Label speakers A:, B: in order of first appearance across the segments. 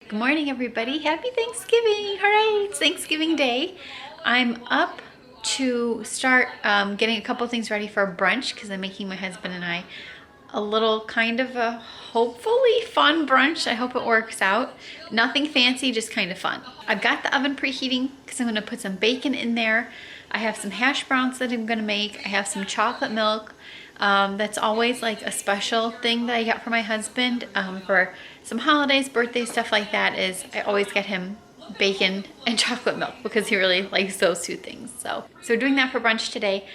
A: Good morning, everybody. Happy Thanksgiving. All right, it's Thanksgiving Day. I'm up to start getting a couple things ready for brunch because I'm making my husband and I a little kind of a hopefully fun brunch. I hope it works out. Nothing fancy, just kind of fun. I've got the oven preheating because I'm going to put some bacon in there. I have some hash browns that I'm going to make. I have some chocolate milk. That's always like a special thing that I get for my husband for some holidays, birthdays, stuff like that. Is I always get him bacon and chocolate milk because he really likes those two things. So we're doing that for brunch today.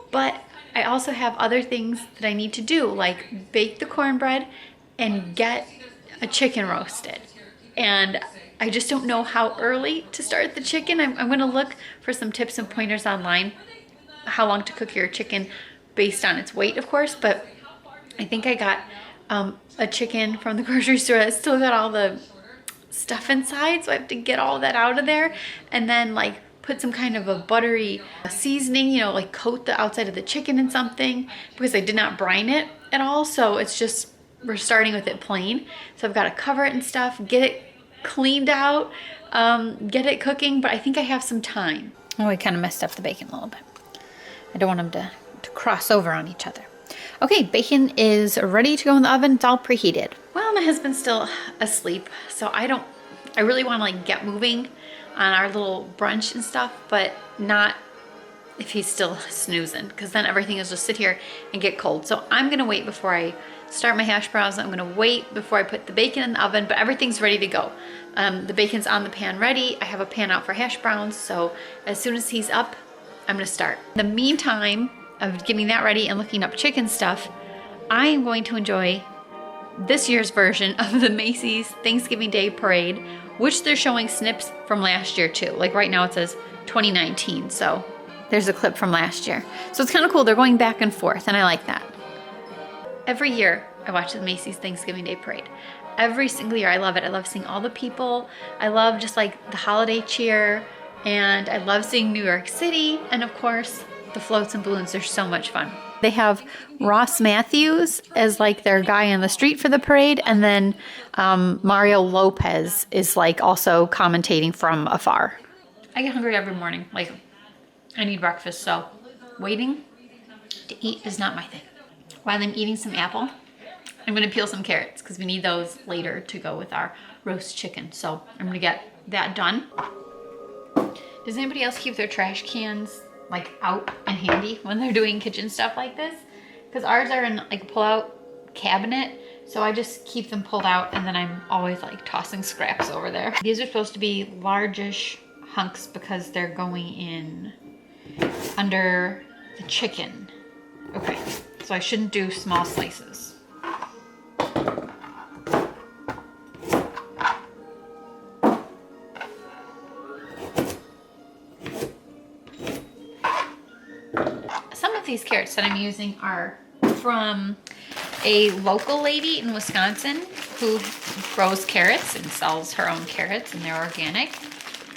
A: But I also have other things that I need to do, like bake the cornbread and get a chicken roasted. And I just don't know how early to start the chicken. I'm going to look for some tips and pointers online, how long to cook your chicken based on its weight, of course. But I think I got a chicken from the grocery store that still got all the stuff inside, so I have to get all that out of there and then like put some kind of a buttery seasoning, you know, like coat the outside of the chicken in something because I did not brine it at all. So it's just, we're starting with it plain. So I've got to cover it and stuff, get it cleaned out, get it cooking, but I think I have some time. Oh, I kind of messed up the bacon a little bit. I don't want them to cross over on each other. Okay, bacon is ready to go in the oven. It's all preheated. Well, my husband's still asleep, so I really want to like get moving on our little brunch and stuff, but not if he's still snoozing, because then everything is just sit here and get cold. So I'm gonna wait before I start my hash browns. I'm gonna wait before I put the bacon in the oven, but everything's ready to go. The bacon's on the pan ready. I have a pan out for hash browns, so as soon as he's up, I'm gonna start. In the meantime of getting that ready and looking up chicken stuff, I am going to enjoy this year's version of the Macy's Thanksgiving Day Parade, which they're showing snips from last year too. Like right now it says 2019, so there's a clip from last year. So it's kind of cool. They're going back and forth, and I like that. Every year I watch the Macy's Thanksgiving Day Parade. Every single year, I love it. I love seeing all the people. I love just like the holiday cheer, and I love seeing New York City, and of course, the floats and balloons. They're so much fun. They have Ross Matthews as like their guy on the street for the parade, and then Mario Lopez is like also commentating from afar. I get hungry every morning. Like, I need breakfast, so waiting to eat is not my thing. While I'm eating some apple, I'm gonna peel some carrots because we need those later to go with our roast chicken. So I'm gonna get that done. Does anybody else keep their trash cans like out and handy when they're doing kitchen stuff like this? Because ours are in like a pull-out cabinet, so I just keep them pulled out, and then I'm always like tossing scraps over there. These are supposed to be largish hunks because they're going in under the chicken. Okay, so I shouldn't do small slices. These carrots that I'm using are from a local lady in Wisconsin who grows carrots and sells her own carrots, and they're organic.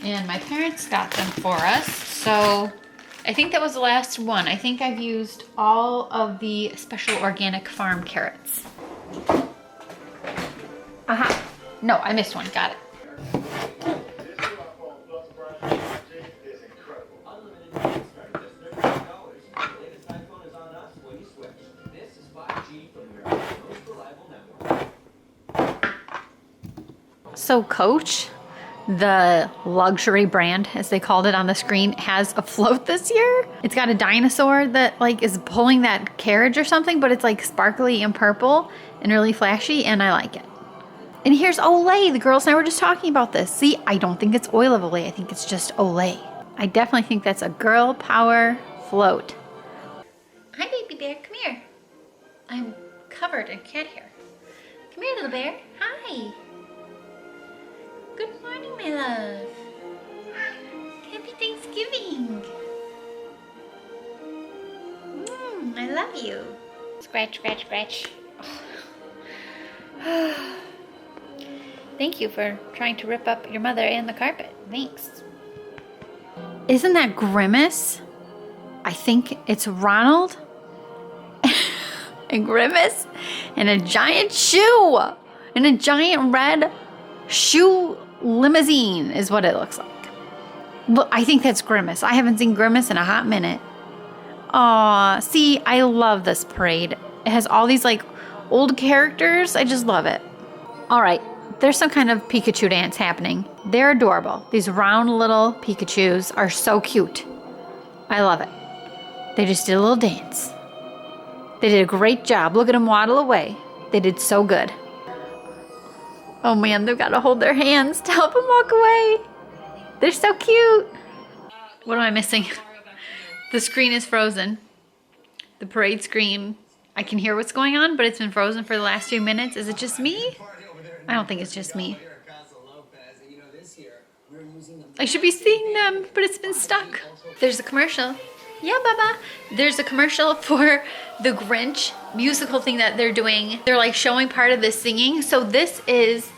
A: And my parents got them for us, so I think that was the last one. I think I've used all of the special organic farm carrots. Aha. No, I missed one. Got it. So Coach, the luxury brand, as they called it on the screen, has a float this year. It's got a dinosaur that like is pulling that carriage or something, but it's like sparkly and purple and really flashy, and I like it. And here's Olay. The girls and I were just talking about this. See, I don't think it's oil of Olay. I think it's just Olay. I definitely think that's a girl power float. Hi, baby bear. Come here. I'm covered in cat hair. Come here, little bear. Hi. Good morning, my love. Happy Thanksgiving. I love you. Scratch, scratch, scratch. Thank you for trying to rip up your mother and the carpet. Thanks. Isn't that Grimace? I think it's Ronald and Grimace in a giant shoe and a giant red shoe limousine is what it looks like. Well, I think that's Grimace. I haven't seen Grimace in a hot minute. Aw, see, I love this parade. It has all these like old characters. I just love it. All right, there's some kind of Pikachu dance happening. They're adorable. These round little Pikachus are so cute. I love it. They just did a little dance. They did a great job. Look at them waddle away. They did so good. Oh man, they've got to hold their hands to help them walk away. They're so cute. What am I missing? The screen is frozen. The parade screen. I can hear what's going on, but it's been frozen for the last few minutes. Is it just me? I don't think it's just me. I should be seeing them, but it's been stuck. There's a commercial. Yeah, Baba. There's a commercial for the Grinch musical thing that they're doing. They're like showing part of the singing. So this is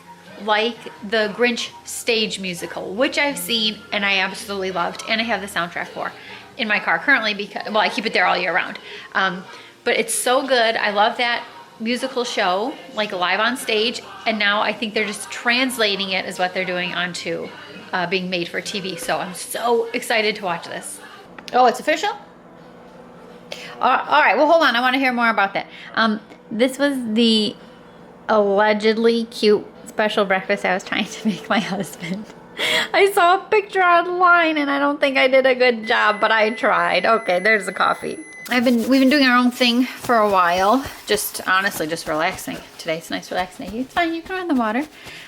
A: like the Grinch stage musical, which I've seen and I absolutely loved. And I have the soundtrack for in my car currently because, well, I keep it there all year round. But it's so good. I love that musical show, like live on stage. And now I think they're just translating it is what they're doing onto being made for TV. So I'm so excited to watch this. Oh, it's official? All right, well, hold on. I want to hear more about that. This was the allegedly cute special breakfast I was trying to make my husband. I saw a picture online and I don't think I did a good job, but I tried. Okay, there's the coffee. We've been doing our own thing for a while. Honestly, just relaxing. Today's a nice relaxing day. It's fine, you can run the water.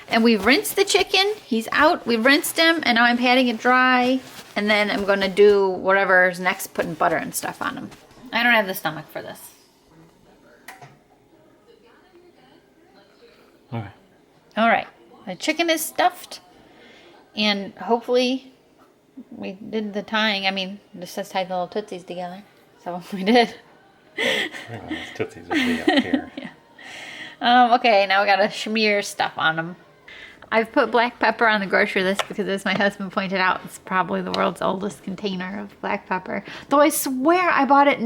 A: And we've rinsed the chicken. He's out. We've rinsed him and now I'm patting it dry. And then I'm gonna do whatever's next, putting butter and stuff on him. I don't have the stomach for this.
B: Okay.
A: All right, the chicken is stuffed, and hopefully we did the tying. I mean, this says tie the little tootsies together, so we did.
B: Those tootsies would be up here.
A: Yeah. Okay, now we gotta smear stuff on them. I've put black pepper on the grocery list because, as my husband pointed out, it's probably the world's oldest container of black pepper. Though I swear I bought it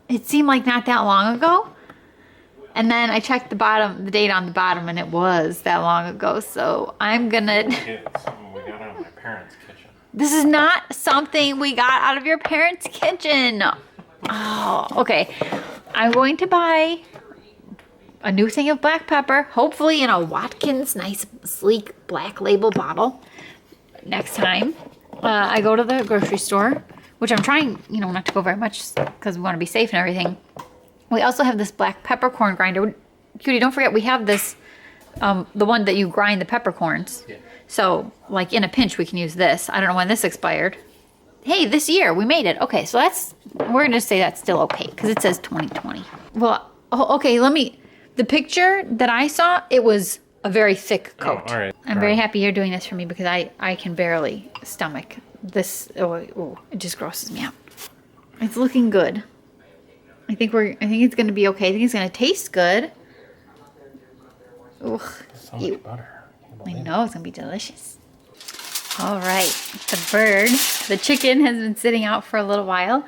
A: it seemed like not that long ago. And then I checked the date on the bottom, and it was that long ago. So I'm gonna.
B: It's something we got out of my parents' kitchen.
A: This is not something we got out of your parents' kitchen. Oh, okay. I'm going to buy a new thing of black pepper, hopefully in a Watkins nice sleek black label bottle next time I go to the grocery store, which I'm trying, not to go very much because we want to be safe and everything. We also have this black peppercorn grinder. Cutie, don't forget we have this, the one that you grind the peppercorns.
B: Yeah.
A: So like in a pinch we can use this. I don't know when this expired. Hey, this year we made it. Okay, so we're gonna say that's still okay because it says 2020. Well, okay, the picture that I saw, it was a very thick coat.
B: Oh, all right.
A: I'm very happy you're doing this for me because I can barely stomach this. Oh, it just grosses me out. It's looking good. I think it's gonna be okay. I think it's gonna taste good. Ugh.
B: So much butter.
A: I know, it's gonna be delicious. All right, the chicken has been sitting out for a little while.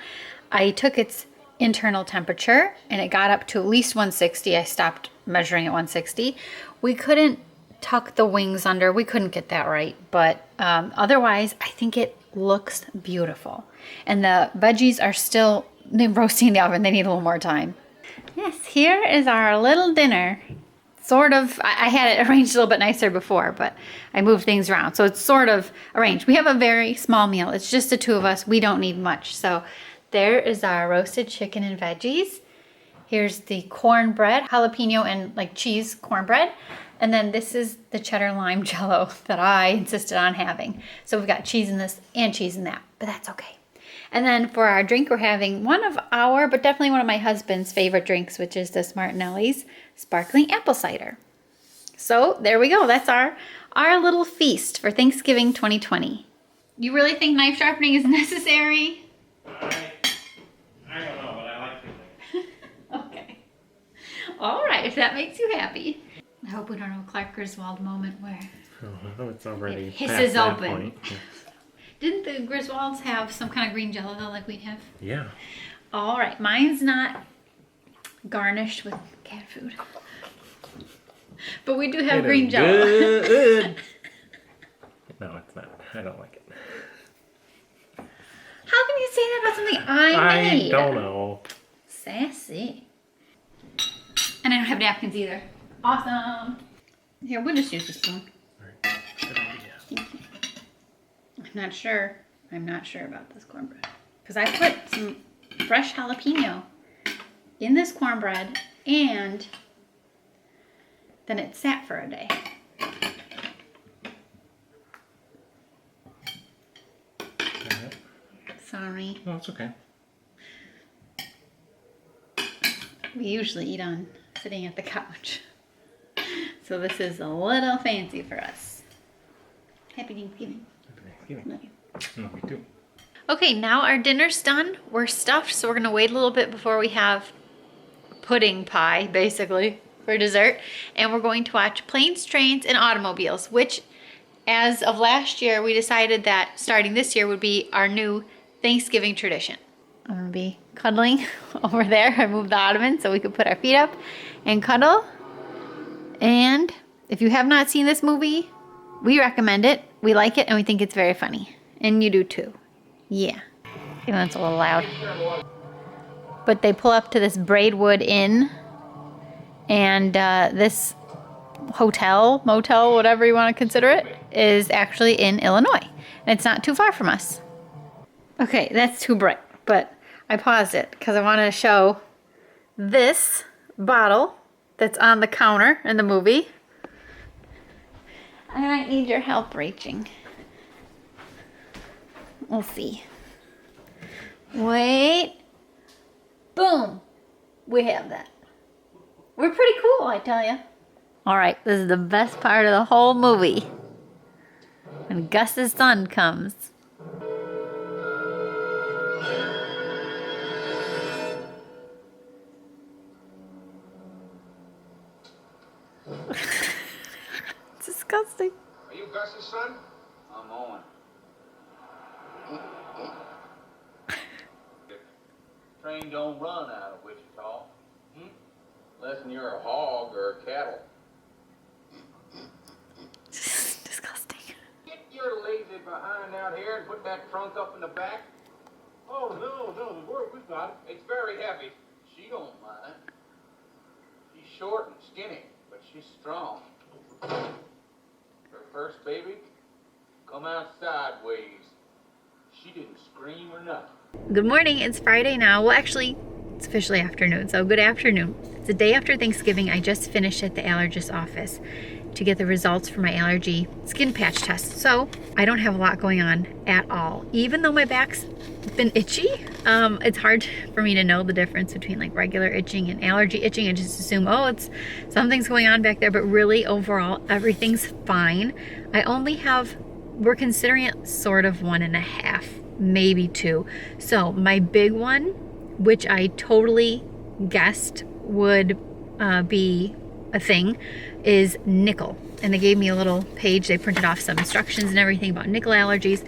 A: I took its internal temperature and it got up to at least 160. I stopped measuring at 160. We couldn't tuck the wings under. We couldn't get that right, but otherwise I think it looks beautiful. And the veggies are still roasting in the oven. They need a little more time. Yes, here is our little dinner. Sort of, I had it arranged a little bit nicer before, but I moved things around. So it's sort of arranged. We have a very small meal. It's just the two of us. We don't need much. So there is our roasted chicken and veggies. Here's the cornbread, jalapeno and like cheese cornbread. And then this is the cheddar lime jello that I insisted on having. So we've got cheese in this and cheese in that, but that's okay. And then for our drink, we're having one of but definitely one of my husband's favorite drinks, which is this Martinelli's sparkling apple cider. So there we go. That's our little feast for Thanksgiving 2020. You really think knife sharpening is necessary?
B: I don't know, but I like to.
A: Okay. All right, if that makes you happy. I hope we don't have a Clark Griswold moment where
B: Oh, it's already
A: it hisses
B: past that
A: open.
B: point.
A: Didn't the Griswolds have some kind of green jello though, like we'd have?
B: Yeah.
A: All right, mine's not garnished with cat food. But we do have
B: It
A: green
B: is
A: jello.
B: Good. No, it's not. I don't like it.
A: How can you say that about something I made?
B: I don't know.
A: Sassy. And I don't have napkins either. Awesome. Here, we'll just use the spoon.
B: Alright, good idea.
A: I'm not sure. I'm not sure about this cornbread. Because I put some fresh jalapeno in this cornbread and then it sat for a day.
B: Alright.
A: Sorry.
B: No, it's okay.
A: We usually eat on sitting at the couch. So this is a little fancy for us. Happy Thanksgiving.
B: Happy Thanksgiving.
A: Love you.
B: No, we do.
A: Okay, now our dinner's done. We're stuffed, so we're gonna wait a little bit before we have pudding pie, basically, for dessert. And we're going to watch Planes, Trains, and Automobiles, which, as of last year, we decided that starting this year would be our new Thanksgiving tradition. I'm gonna be cuddling over there. I moved the ottoman so we could put our feet up and cuddle. And if you have not seen this movie, we recommend it. We like it and we think it's very funny. And you do too. Yeah. Even though it's a little loud. But they pull up to this Braidwood Inn. And this hotel, motel, whatever you want to consider it, is actually in Illinois. And it's not too far from us. Okay, that's too bright. But I paused it because I wanted to show this bottle that's on the counter in the movie. I might need your help reaching. We'll see. Wait. Boom. We have that. We're pretty cool, I tell you. All right, this is the best part of the whole movie. When Gus's son comes. It's disgusting.
C: Are you Gus's son? I'm Owen. Train don't run out of Wichita. Unless you're a hog or a cattle.
A: Disgusting.
C: Get your lazy behind out here and put that trunk up in the back. Oh, no, the work we've got. It's very heavy. She don't mind. She's short and skinny, but she's strong. Her first baby come out sideways. She didn't scream or nothing.
A: Good morning, it's Friday now. Well, actually, it's officially afternoon, so good afternoon. It's the day after Thanksgiving. I just finished at the allergist's office to get the results for my allergy skin patch test. So I don't have a lot going on at all. Even though my back's been itchy, it's hard for me to know the difference between like regular itching and allergy itching. I just assume, oh, it's something's going on back there, but really overall, everything's fine. We're considering it sort of 1.5, maybe 2. So my big one, which I totally guessed would be a thing, is nickel. And they gave me a little page. They printed off some instructions and everything about nickel allergies.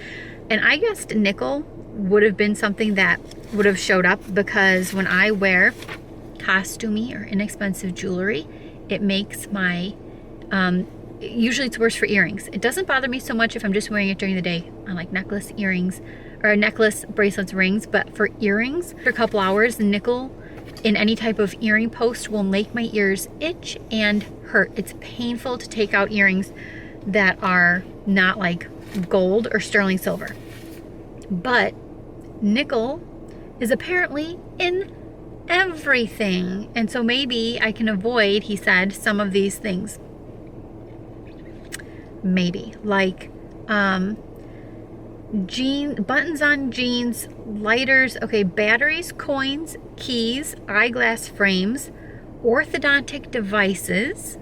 A: And I guessed nickel would have been something that would have showed up because when I wear costumey or inexpensive jewelry, it makes my, usually it's worse for earrings. It doesn't bother me so much if I'm just wearing it during the day on like necklace, earrings, or necklace, bracelets, rings. But for earrings, for a couple hours, nickel in any type of earring post will make my ears itch and hurt. It's painful to take out earrings that are not like gold or sterling silver. But nickel is apparently in everything. And so maybe I can avoid, he said, some of these things. Maybe. Like buttons on jeans, lighters, okay, batteries, coins, keys, eyeglass frames, orthodontic devices.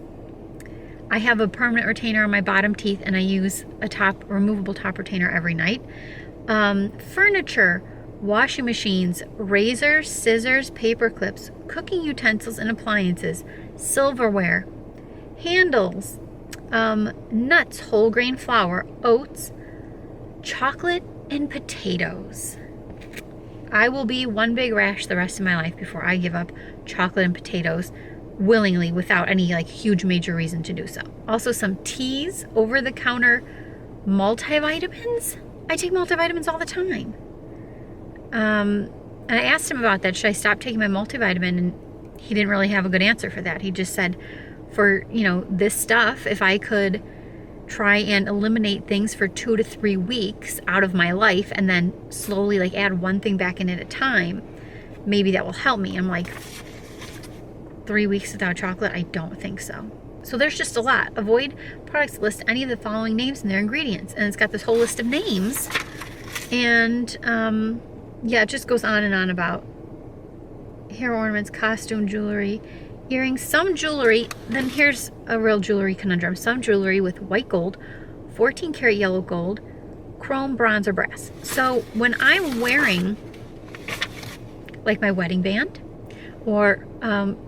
A: I have a permanent retainer on my bottom teeth and I use a removable top retainer every night. Furniture, washing machines, razors, scissors, paper clips, cooking utensils and appliances, silverware, handles, nuts, whole grain flour, oats, chocolate, and potatoes. I will be one big rash the rest of my life before I give up chocolate and potatoes willingly without any like huge major reason to do so. Also some teas, over-the-counter multivitamins. I take multivitamins all the time. And I asked him about that. Should I stop taking my multivitamin? And he didn't really have a good answer for that. He just said, for, you know, this stuff, if I could try and eliminate things for 2 to 3 weeks out of my life and then slowly like add one thing back in at a time, maybe that will help me. I'm like, 3 weeks without chocolate? I don't think so. So there's just a lot. Avoid products that list any of the following names and their ingredients. And it's got this whole list of names. And yeah, it just goes on and on about hair ornaments, costume jewelry, earrings, some jewelry. Then here's a real jewelry conundrum. Some jewelry with white gold, 14 karat yellow gold, chrome, bronze, or brass. So when I'm wearing like my wedding band or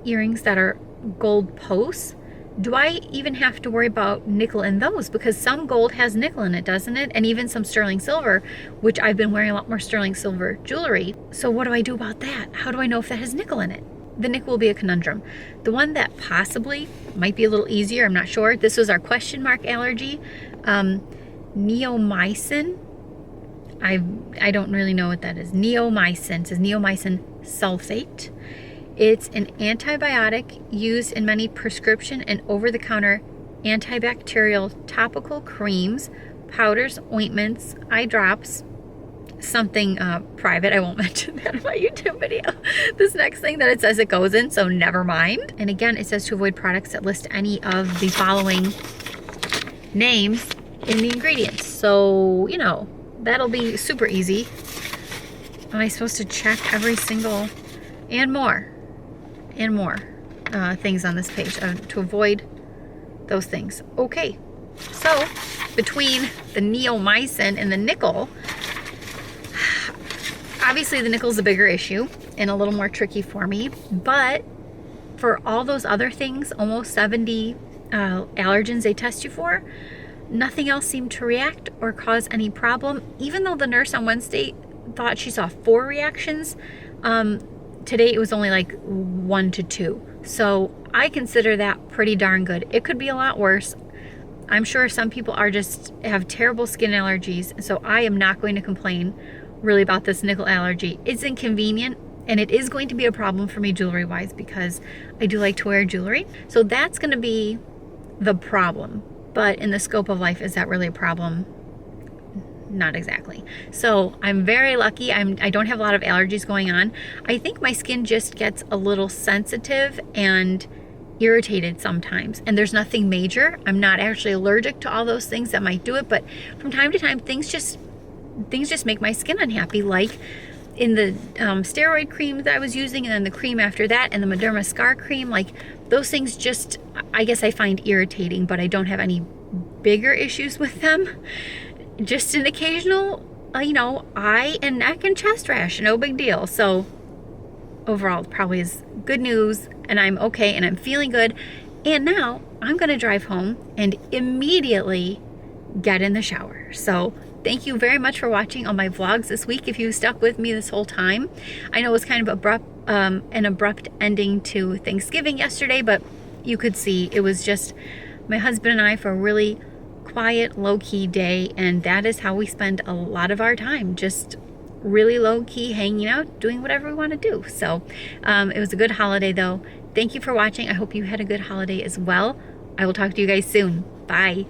A: earrings that are gold posts, do I even have to worry about nickel in those? Because some gold has nickel in it, doesn't it? And even some sterling silver, which I've been wearing a lot more sterling silver jewelry. So what do I do about that? How do I know if that has nickel in it? The nickel will be a conundrum. The one that possibly might be a little easier, I'm not sure. This was our question mark allergy. Neomycin. I don't really know what that is. Neomycin. It says neomycin sulfate. It's an antibiotic used in many prescription and over-the-counter antibacterial topical creams, powders, ointments, eye drops, something private. I won't mention that in my YouTube video. This next thing that it says it goes in, so never mind. And again, it says to avoid products that list any of the following names in the ingredients. So, you know, that'll be super easy. Am I supposed to check every single and more things on this page to avoid those things? Okay, so between the neomycin and the nickel, obviously the nickel is a bigger issue and a little more tricky for me, but for all those other things, almost 70 allergens they test you for, nothing else seemed to react or cause any problem. Even though the nurse on Wednesday thought she saw 4 reactions, today it was only like 1 to 2. So I consider that pretty darn good. It could be a lot worse. I'm sure some people have terrible skin allergies, so I am not going to complain really about this nickel allergy. It's inconvenient, and it is going to be a problem for me jewelry wise because I do like to wear jewelry. So that's going to be the problem. But in the scope of life, is that really a problem? Not exactly. So I'm very lucky. I don't have a lot of allergies going on. I think my skin just gets a little sensitive and irritated sometimes, and there's nothing major. I'm not actually allergic to all those things that might do it, but from time to time things just make my skin unhappy, like in the steroid cream that I was using, and then the cream after that, and the Mederma Scar cream. Like those things just, I guess I find irritating, but I don't have any bigger issues with them. Just an occasional, eye and neck and chest rash, no big deal. So overall, probably is good news, and I'm okay, and I'm feeling good. And now I'm gonna drive home and immediately get in the shower. So thank you very much for watching all my vlogs this week. If you stuck with me this whole time, I know it was kind of an abrupt ending to Thanksgiving yesterday, but you could see it was just my husband and I for a really quiet, low-key day, and that is how we spend a lot of our time, just really low-key, hanging out, doing whatever we want to do. So it was a good holiday though. Thank you for watching. I hope you had a good holiday as well. I will talk to you guys soon. Bye.